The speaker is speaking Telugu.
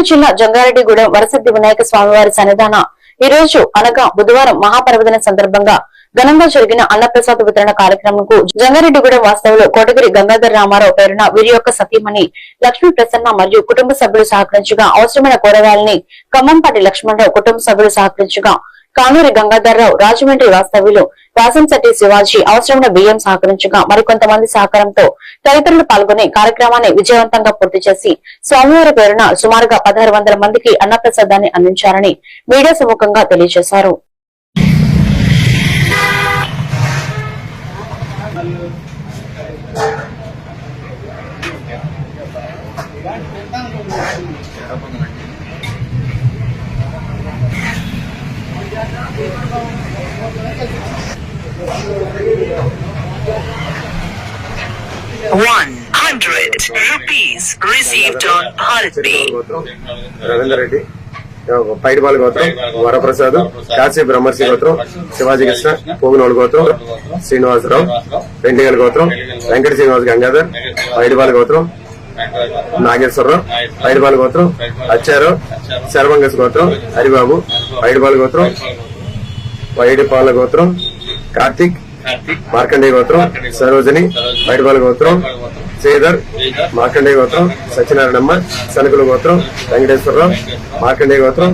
జిల్లా జంగారెడ్డిగూడెం వరసిద్ధి వినాయక స్వామివారి సన్నిధాన ఈ రోజు అనగా బుధవారం మహాపర్వదిన సందర్భంగా ఘనంగా జరిగిన అన్నప్రసాద వితరణ కార్యక్రమంకు జంగారెడ్డిగూడెం వాస్తవులు కోటగిరి గంగాధర్ రామారావు పేరున వీరి యొక్క సతీమణి లక్ష్మీ ప్రసన్న మరియు కుటుంబ సభ్యులు సహకరించగా అవసరమైన కూరగాయలని ఖమ్మంపాటి లక్ష్మణరావు కుటుంబ సభ్యులు సహకరించగా కానూరి గంగాధర్రావు రాజమండ్రి వాస్తవ్యులు వాసంశెట్టి శివాజీ అవసరమైన బియ్యం సహకరించగా మరికొంతమంది సహకారంతో తదితరులు పాల్గొని కార్యక్రమాన్ని విజయవంతంగా పూర్తి చేసి స్వామివారి పేరున సుమారుగా 1600 మందికి అన్నప్రసాదాన్ని అందించారని మీడియా సముఖంగా తెలియజేశారు. ₹100 received on Bharat Pay. Ravinder Reddy Paidipala గోత్రం, వరప్రసాద్, కాశీ బ్రహ్మర్షి గోత్రం, శివాజీ కృష్ణ, పోగునోడు గోత్రం, శ్రీనివాసరావు, రెండిగల గోత్రం, వెంకట శ్రీనివాస్ గంగాధర్, పైడిపాల గోత్రం, నాగేశ్వరరావు, పైడిపాల గోత్రం, అచ్చారావు, శరభంగస్ గోత్రం, హరిబాబు, పైడిపాల గోత్రం, పైడిపాల గోత్రం, కార్తిక్, మార్కండేయ గోత్రం, సరోజిని, పైడిపాల గోత్రం, శ్రీధర్, మార్కండేయ గోత్రం, సత్యనారాయణమ్మ, సనకుల గోత్రం, వెంకటేశ్వరరావు, మార్కండేయ గోత్రం.